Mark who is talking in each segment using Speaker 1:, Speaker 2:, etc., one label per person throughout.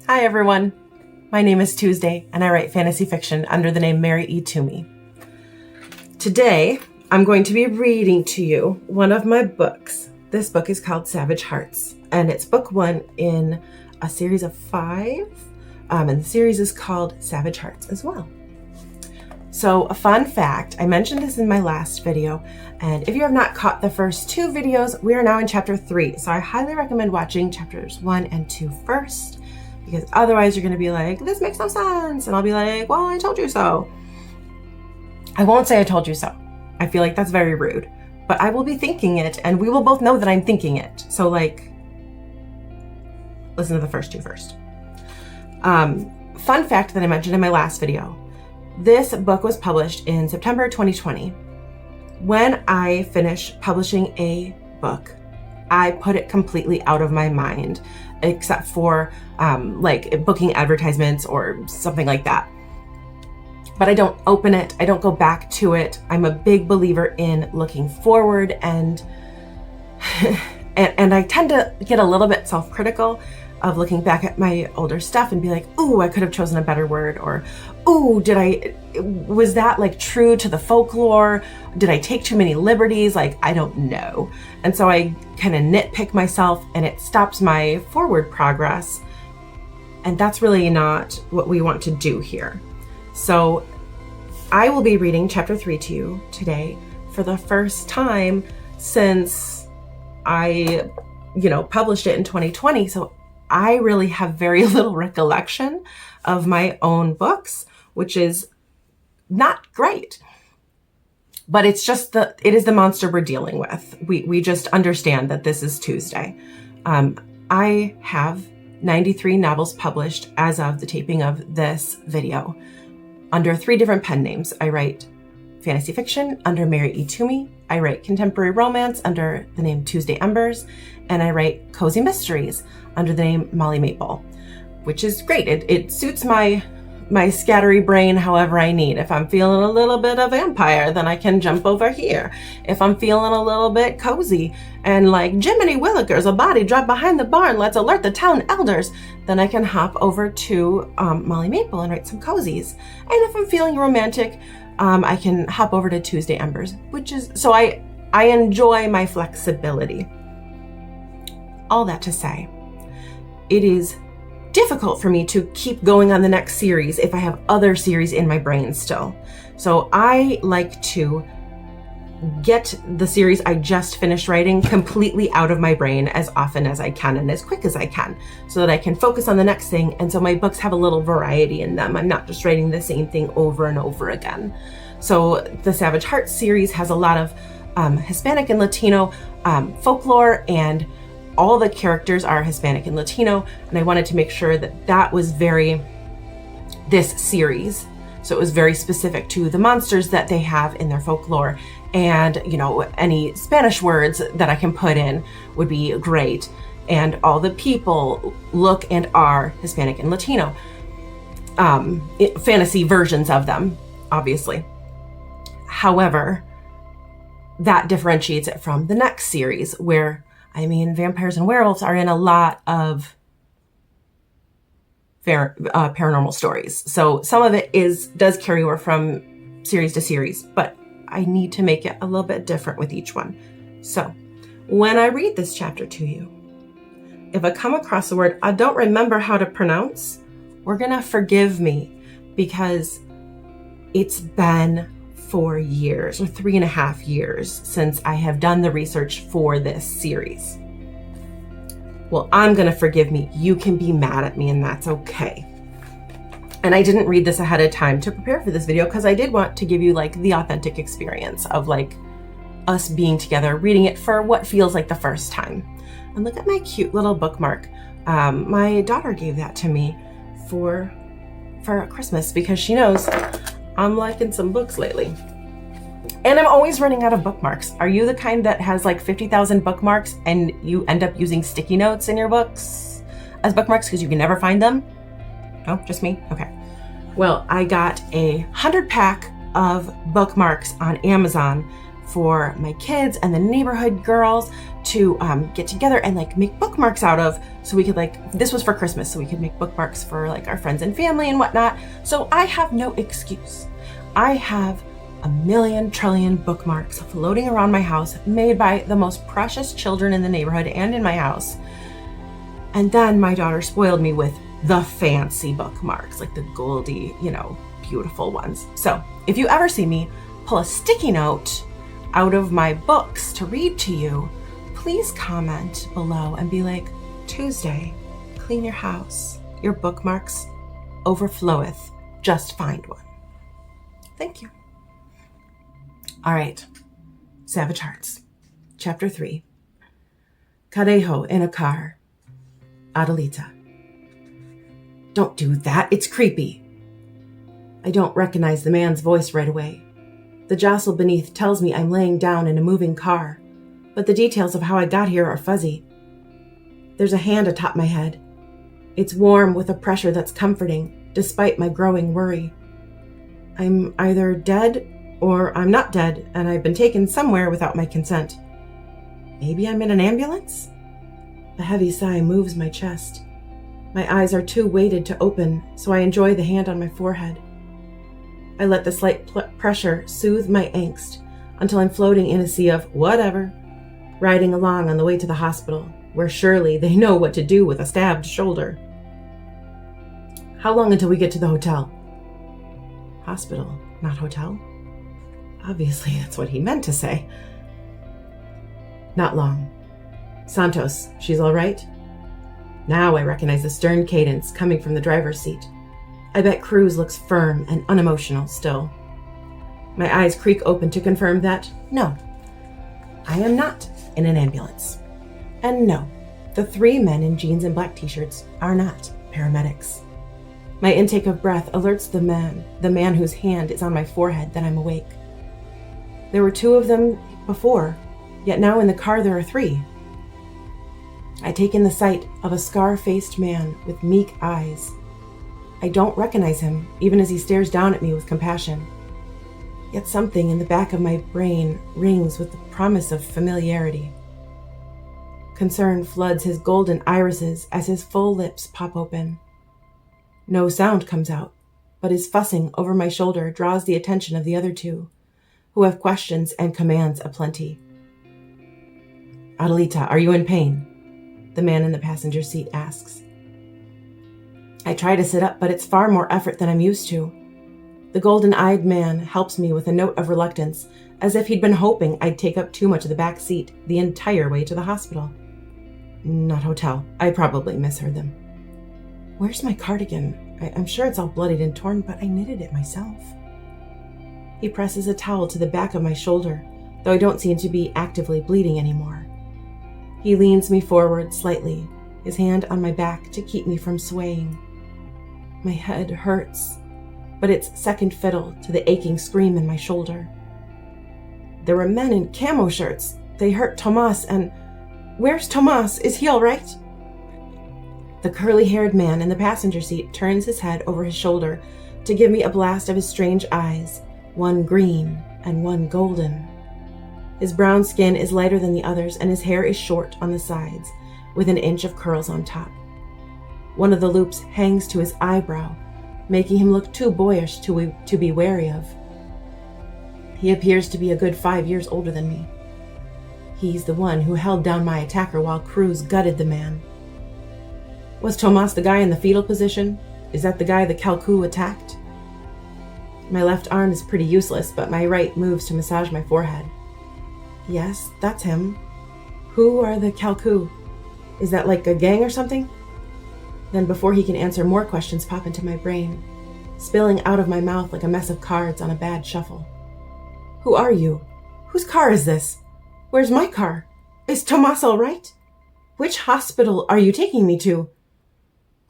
Speaker 1: Hi everyone, my name is Tuesday and I write fantasy fiction under the name Mary E. Twomey. Today, I'm going to be reading to you one of my books. This book is called Savage Hearts, and it's book one in a series of 5, and the series is called Savage Hearts as well. So a fun fact, I mentioned this in my last video, and if you have not caught the first 2 videos, we are now in chapter 3. So I highly recommend watching chapters 1 and 2 first, because otherwise you're gonna be like, this makes no sense. And I'll be like, well, I told you so. I won't say I told you so. I feel like that's very rude, but I will be thinking it and we will both know that I'm thinking it. So like, listen to the first 2 first. Fun fact that I mentioned in my last video. This book was published in September 2020. When I finish publishing a book, I put it completely out of my mind, except for like booking advertisements or something like that. But I don't open it, I don't go back to it. I'm a big believer in looking forward, and and I tend to get a little bit self-critical of looking back at my older stuff and be like, ooh, I could have chosen a better word, or ooh, was that like true to the folklore? Did I take too many liberties? Like, I don't know. And so I kind of nitpick myself and it stops my forward progress. And that's really not what we want to do here. So I will be reading chapter 3 to you today for the first time since I, published it in 2020. So I really have very little recollection of my own books, which is not great. But it's just it is the monster we're dealing with. We just understand that this is Tuesday. I have 93 novels published as of the taping of this video under 3 different pen names. I write fantasy fiction under Mary E. Twomey. I write contemporary romance under the name Tuesday Embers, and I write cozy mysteries under the name Molly Maple, which is great. It suits my scattery brain however I need. If I'm feeling a little bit of vampire, then I can jump over here. If I'm feeling a little bit cozy and like Jiminy Willikers, a body dropped behind the barn, let's alert the town elders, then I can hop over to Molly Maple and write some cozies. And if I'm feeling romantic, I can hop over to Tuesday Embers, so I enjoy my flexibility. All that to say, it is difficult for me to keep going on the next series if I have other series in my brain still. So I like to get the series I just finished writing completely out of my brain as often as I can and as quick as I can, so that I can focus on the next thing. And so my books have a little variety in them. I'm not just writing the same thing over and over again. So the Savage Hearts series has a lot of Hispanic and Latino folklore, and all the characters are Hispanic and Latino, and I wanted to make sure that that was this series. So it was very specific to the monsters that they have in their folklore, and any Spanish words that I can put in would be great. And all the people look and are Hispanic and Latino. Fantasy versions of them, obviously. However, that differentiates it from the next series, where vampires and werewolves are in a lot of paranormal stories. So some of it does carry over from series to series, but I need to make it a little bit different with each one. So when I read this chapter to you, if I come across a word I don't remember how to pronounce, we're gonna forgive me, because it's been 4 years or 3.5 years since I have done the research for this series. Well, I'm gonna forgive me. You can be mad at me, and that's okay. And I didn't read this ahead of time to prepare for this video, because I did want to give you like the authentic experience of like us being together, reading it for what feels like the first time. And look at my cute little bookmark. My daughter gave that to me for Christmas, because she knows I'm liking some books lately. And I'm always running out of bookmarks. Are you the kind that has like 50,000 bookmarks and you end up using sticky notes in your books as bookmarks because you can never find them? No, just me? Okay. Well, I got a 100 pack of bookmarks on Amazon for my kids and the neighborhood girls to get together and like make bookmarks out of, so we could this was for Christmas, so we could make bookmarks for like our friends and family and whatnot. So I have no excuse. I have a million trillion bookmarks floating around my house made by the most precious children in the neighborhood and in my house. And then my daughter spoiled me with the fancy bookmarks, like the goldy, beautiful ones. So if you ever see me pull a sticky note out of my books to read to you, please comment below and be like, Tuesday, clean your house. Your bookmarks overfloweth. Just find one. Thank you. All right. Savage Hearts. Chapter 3. Cadejo in a car. Adelita. Don't do that. It's creepy. I don't recognize the man's voice right away. The jostle beneath tells me I'm laying down in a moving car, but the details of how I got here are fuzzy. There's a hand atop my head. It's warm with a pressure that's comforting, despite my growing worry. I'm either dead or I'm not dead, and I've been taken somewhere without my consent. Maybe I'm in an ambulance? A heavy sigh moves my chest. My eyes are too weighted to open, so I enjoy the hand on my forehead. I let the slight pressure soothe my angst until I'm floating in a sea of whatever, riding along on the way to the hospital, where surely they know what to do with a stabbed shoulder. How long until we get to the hotel? Hospital, not hotel? Obviously, that's what he meant to say. Not long. Santos, she's all right? Now I recognize the stern cadence coming from the driver's seat. I bet Cruz looks firm and unemotional still. My eyes creak open to confirm that, no, I am not in an ambulance. And no, the 3 men in jeans and black t-shirts are not paramedics. My intake of breath alerts the man whose hand is on my forehead, that I'm awake. There were 2 of them before, yet now in the car there are 3. I take in the sight of a scar-faced man with meek eyes. I don't recognize him, even as he stares down at me with compassion. Yet something in the back of my brain rings with the promise of familiarity. Concern floods his golden irises as his full lips pop open. No sound comes out, but his fussing over my shoulder draws the attention of the other 2, who have questions and commands aplenty. Adelita, are you in pain? The man in the passenger seat asks. I try to sit up, but it's far more effort than I'm used to. The golden-eyed man helps me with a note of reluctance, as if he'd been hoping I'd take up too much of the back seat the entire way to the hospital. Not hotel. I probably misheard them. Where's my cardigan? I'm sure it's all bloodied and torn, but I knitted it myself. He presses a towel to the back of my shoulder, though I don't seem to be actively bleeding anymore. He leans me forward slightly, his hand on my back to keep me from swaying. My head hurts, but it's second fiddle to the aching scream in my shoulder. There were men in camo shirts. They hurt Tomas, and... Where's Tomas? Is he all right? The curly-haired man in the passenger seat turns his head over his shoulder to give me a blast of his strange eyes, one green and one golden. His brown skin is lighter than the others, and his hair is short on the sides, with an inch of curls on top. One of the loops hangs to his eyebrow, making him look too boyish to be wary of. He appears to be a good 5 years older than me. He's the one who held down my attacker while Cruz gutted the man. Was Tomas the guy in the fetal position? Is that the guy the Calcou attacked? My left arm is pretty useless, but my right moves to massage my forehead. Yes, that's him. Who are the Calcou? Is that like a gang or something? Then before he can answer, more questions pop into my brain, spilling out of my mouth like a mess of cards on a bad shuffle. Who are you? Whose car is this? Where's my car? Is Tomas all right? Which hospital are you taking me to?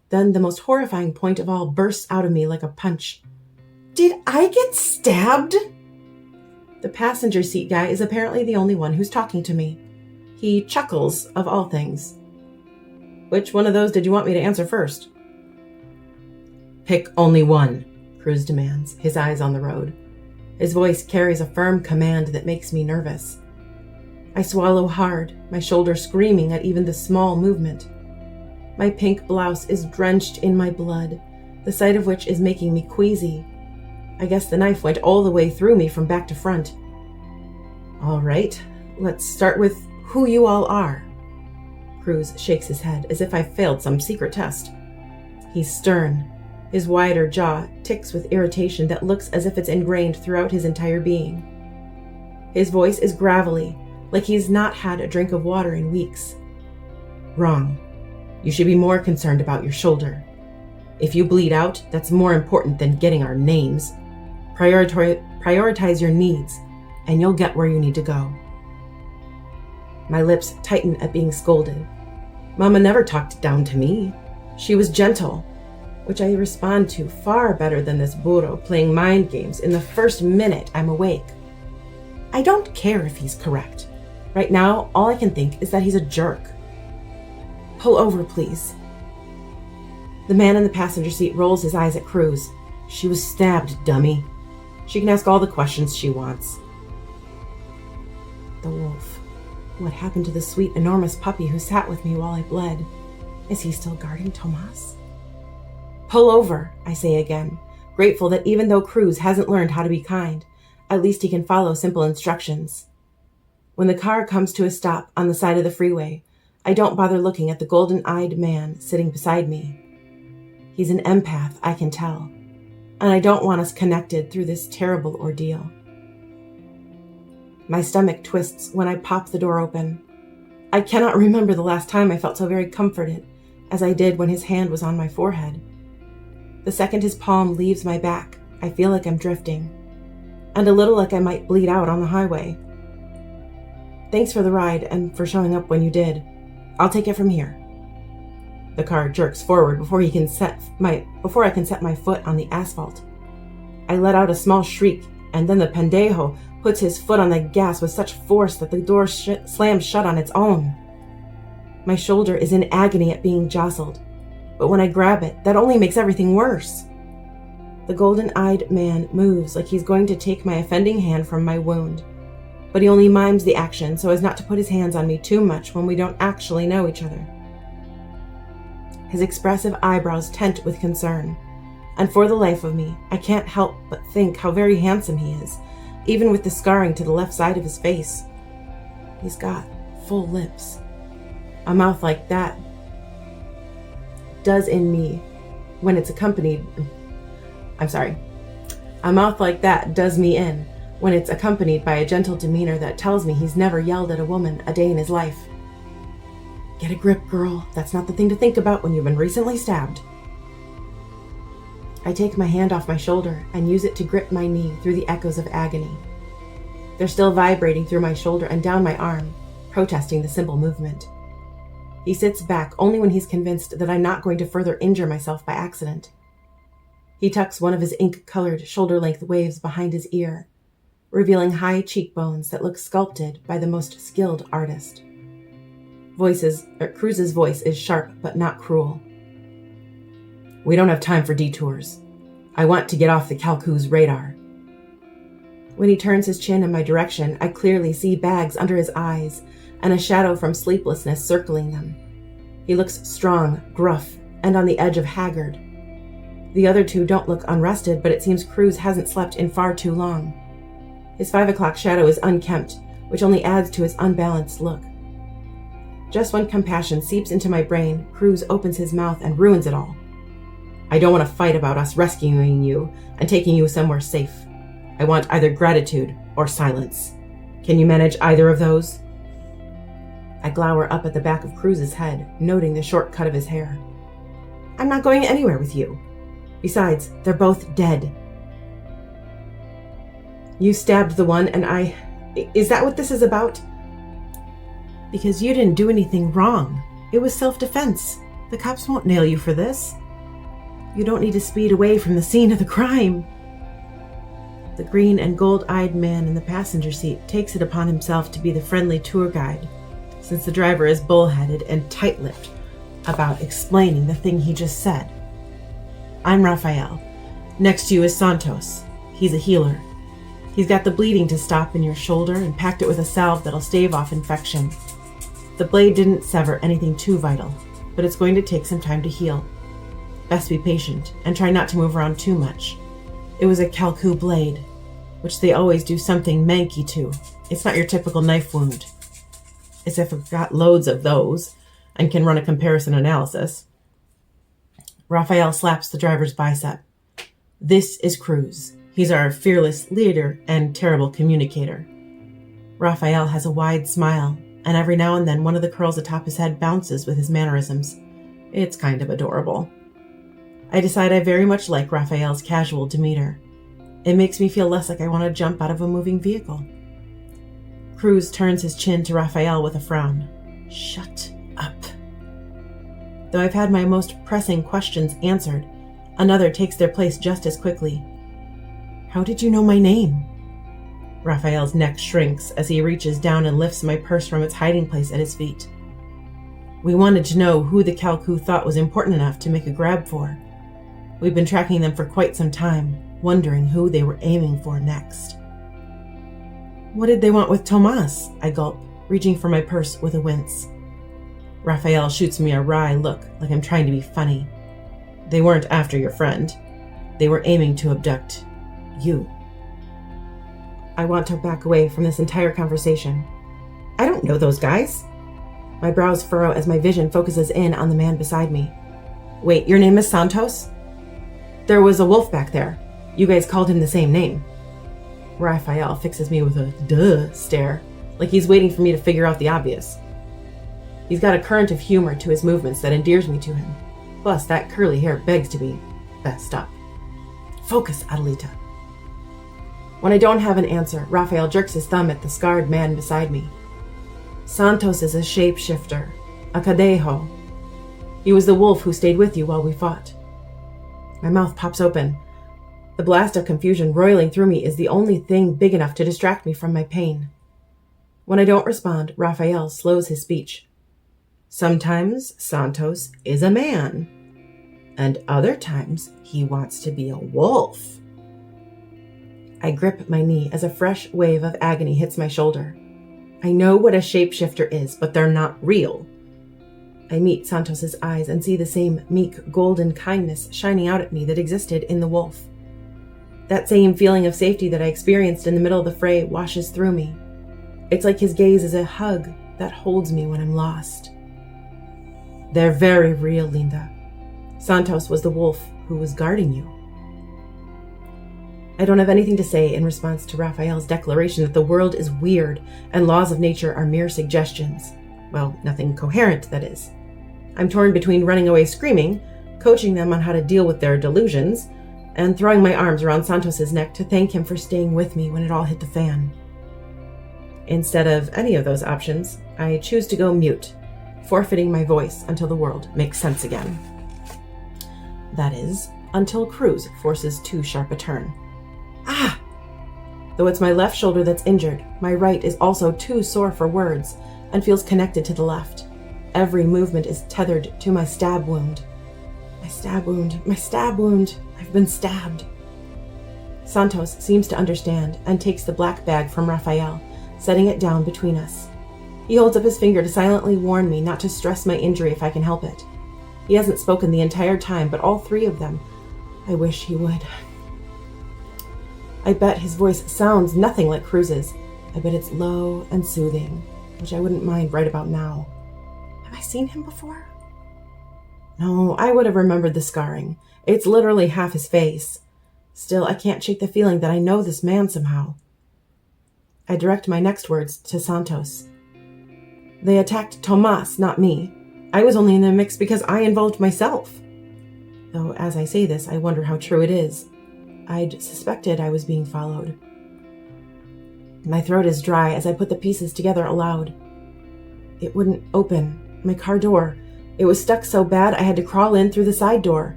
Speaker 1: Then the most horrifying point of all bursts out of me like a punch. Did I get stabbed? The passenger seat guy is apparently the only one who's talking to me. He chuckles, of all things. Which one of those did you want me to answer first? Pick only one, Cruz demands, his eyes on the road. His voice carries a firm command that makes me nervous. I swallow hard, my shoulder screaming at even the small movement. My pink blouse is drenched in my blood, the sight of which is making me queasy. I guess the knife went all the way through me from back to front. All right, let's start with who you all are. Cruz shakes his head as if I failed some secret test. He's stern. His wider jaw ticks with irritation that looks as if it's ingrained throughout his entire being. His voice is gravelly, like he's not had a drink of water in weeks. Wrong. You should be more concerned about your shoulder. If you bleed out, that's more important than getting our names. Prioritize your needs, and you'll get where you need to go. My lips tighten at being scolded. Mama never talked down to me. She was gentle, which I respond to far better than this burro playing mind games in the first minute I'm awake. I don't care if he's correct. Right now, all I can think is that he's a jerk. Pull over, please. The man in the passenger seat rolls his eyes at Cruz. She was stabbed, dummy. She can ask all the questions she wants. The wolf. What happened to the sweet, enormous puppy who sat with me while I bled? Is he still guarding Tomas? Pull over, I say again, grateful that even though Cruz hasn't learned how to be kind, at least he can follow simple instructions. When the car comes to a stop on the side of the freeway, I don't bother looking at the golden-eyed man sitting beside me. He's an empath, I can tell, and I don't want us connected through this terrible ordeal. My stomach twists when I pop the door open. I cannot remember the last time I felt so very comforted as I did when his hand was on my forehead. The second his palm leaves my back, I feel like I'm drifting, and a little like I might bleed out on the highway. Thanks for the ride and for showing up when you did. I'll take it from here. The car jerks forward before I can set my foot on the asphalt. I let out a small shriek, and then the pendejo puts his foot on the gas with such force that the door slams shut on its own. My shoulder is in agony at being jostled, but when I grab it, that only makes everything worse. The golden-eyed man moves like he's going to take my offending hand from my wound, but he only mimes the action so as not to put his hands on me too much when we don't actually know each other. His expressive eyebrows tent with concern, and for the life of me, I can't help but think how very handsome he is, even with the scarring to the left side of his face. He's got full lips. A mouth like that does in me when it's accompanied... A mouth like that does me in when it's accompanied by a gentle demeanor that tells me he's never yelled at a woman a day in his life. Get a grip, girl. That's not the thing to think about when you've been recently stabbed. I take my hand off my shoulder and use it to grip my knee through the echoes of agony. They're still vibrating through my shoulder and down my arm, protesting the simple movement. He sits back only when he's convinced that I'm not going to further injure myself by accident. He tucks one of his ink-colored shoulder-length waves behind his ear, revealing high cheekbones that look sculpted by the most skilled artist. Cruz's voice is sharp but not cruel. We don't have time for detours. I want to get off the Calcoo's radar. When he turns his chin in my direction, I clearly see bags under his eyes and a shadow from sleeplessness circling them. He looks strong, gruff, and on the edge of haggard. The other two don't look unrested, but it seems Cruz hasn't slept in far too long. His 5 o'clock shadow is unkempt, which only adds to his unbalanced look. Just when compassion seeps into my brain, Cruz opens his mouth and ruins it all. I don't want to fight about us rescuing you and taking you somewhere safe. I want either gratitude or silence. Can you manage either of those? I glower up at the back of Cruz's head, noting the short cut of his hair. I'm not going anywhere with you. Besides, they're both dead. You stabbed the one and I... Is that what this is about? Because you didn't do anything wrong. It was self-defense. The cops won't nail you for this. You don't need to speed away from the scene of the crime. The green and gold-eyed man in the passenger seat takes it upon himself to be the friendly tour guide, since the driver is bullheaded and tight-lipped about explaining the thing he just said. I'm Raphael. Next to you is Santos. He's a healer. He's got the bleeding to stop in your shoulder and packed it with a salve that'll stave off infection. The blade didn't sever anything too vital, but it's going to take some time to heal. Best be patient and try not to move around too much. It was a Kalku blade, which they always do something manky to. It's not your typical knife wound. As if I've got loads of those and can run a comparison analysis. Raphael slaps the driver's bicep. This is Cruz. He's our fearless leader and terrible communicator. Raphael has a wide smile, and every now and then one of the curls atop his head bounces with his mannerisms. It's kind of adorable. I decide I very much like Raphael's casual demeanor. It makes me feel less like I want to jump out of a moving vehicle. Cruz turns his chin to Raphael with a frown. Shut up. Though I've had my most pressing questions answered, another takes their place just as quickly. How did you know my name? Raphael's neck shrinks as he reaches down and lifts my purse from its hiding place at his feet. We wanted to know who the Kalku thought was important enough to make a grab for. We've been tracking them for quite some time, wondering who they were aiming for next. What did they want with Tomas? I gulp, reaching for my purse with a wince. Raphael shoots me a wry look, like I'm trying to be funny. They weren't after your friend. They were aiming to abduct you. I want to back away from this entire conversation. I don't know those guys. My brows furrow as my vision focuses in on the man beside me. Wait, your name is Santos? There was a wolf back there. You guys called him the same name. Raphael fixes me with a duh stare, like he's waiting for me to figure out the obvious. He's got a current of humor to his movements that endears me to him. Plus, that curly hair begs to be fessed up. Focus, Adelita. When I don't have an answer, Raphael jerks his thumb at the scarred man beside me. Santos is a shapeshifter, a Cadejo. He was the wolf who stayed with you while we fought. My mouth pops open. The blast of confusion roiling through me is the only thing big enough to distract me from my pain. When I don't respond, Raphael slows his speech. Sometimes Santos is a man, and other times he wants to be a wolf. I grip my knee as a fresh wave of agony hits my shoulder. I know what a shapeshifter is, but they're not real. I meet Santos's eyes and see the same meek, golden kindness shining out at me that existed in the wolf. That same feeling of safety that I experienced in the middle of the fray washes through me. It's like his gaze is a hug that holds me when I'm lost. They're very real, Linda. Santos was the wolf who was guarding you. I don't have anything to say in response to Raphael's declaration that the world is weird and laws of nature are mere suggestions. Well, nothing coherent, that is. I'm torn between running away screaming, coaching them on how to deal with their delusions, and throwing my arms around Santos's neck to thank him for staying with me when it all hit the fan. Instead of any of those options, I choose to go mute, forfeiting my voice until the world makes sense again. That is, until Cruz forces too sharp a turn. Ah! Though it's my left shoulder that's injured, my right is also too sore for words and feels connected to the left. Every movement is tethered to my stab wound. My stab wound, my stab wound. I've been stabbed. Santos seems to understand and takes the black bag from Raphael, setting it down between us. He holds up his finger to silently warn me not to stress my injury if I can help it. He hasn't spoken the entire time, but all three of them, I wish he would. I bet his voice sounds nothing like Cruz's. I bet it's low and soothing, which I wouldn't mind right about now. Have I seen him before? No, I would have remembered the scarring. It's literally half his face. Still, I can't shake the feeling that I know this man somehow. I direct my next words to Santos. They attacked Tomas, not me. I was only in the mix because I involved myself. Though, as I say this, I wonder how true it is. I'd suspected I was being followed. My throat is dry as I put the pieces together aloud. It wouldn't open. My car door. It was stuck so bad I had to crawl in through the side door.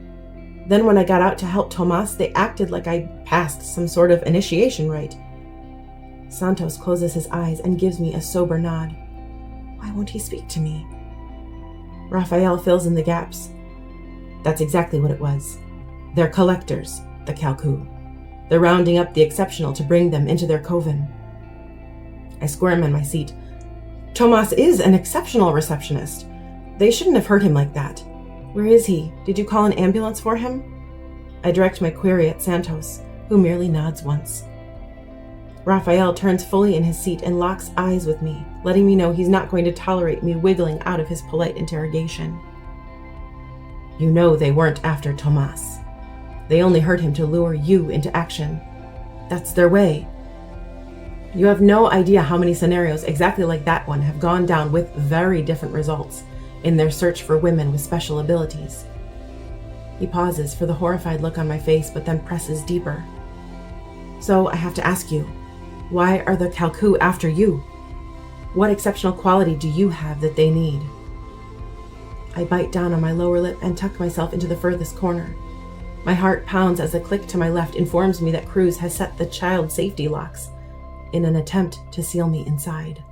Speaker 1: Then when I got out to help Tomas, they acted like I'd passed some sort of initiation rite. Santos closes his eyes and gives me a sober nod. Why won't he speak to me? Raphael fills in the gaps. That's exactly what it was. They're collectors, the Kalku. They're rounding up the exceptional to bring them into their coven. I squirm in my seat. Tomas is an exceptional receptionist. They shouldn't have hurt him like that. Where is he? Did you call an ambulance for him? I direct my query at Santos, who merely nods once. Raphael turns fully in his seat and locks eyes with me, letting me know he's not going to tolerate me wiggling out of his polite interrogation. You know they weren't after Tomas. They only hurt him to lure you into action. That's their way. You have no idea how many scenarios exactly like that one have gone down with very different results in their search for women with special abilities. He pauses for the horrified look on my face, but then presses deeper. So I have to ask you, why are the Kalku after you? What exceptional quality do you have that they need? I bite down on my lower lip and tuck myself into the furthest corner. My heart pounds as a click to my left informs me that Cruz has set the child safety locks in an attempt to seal me inside.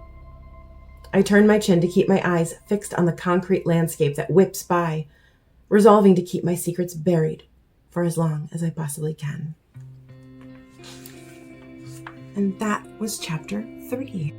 Speaker 1: I turn my chin to keep my eyes fixed on the concrete landscape that whips by, resolving to keep my secrets buried for as long as I possibly can. And that was chapter 3.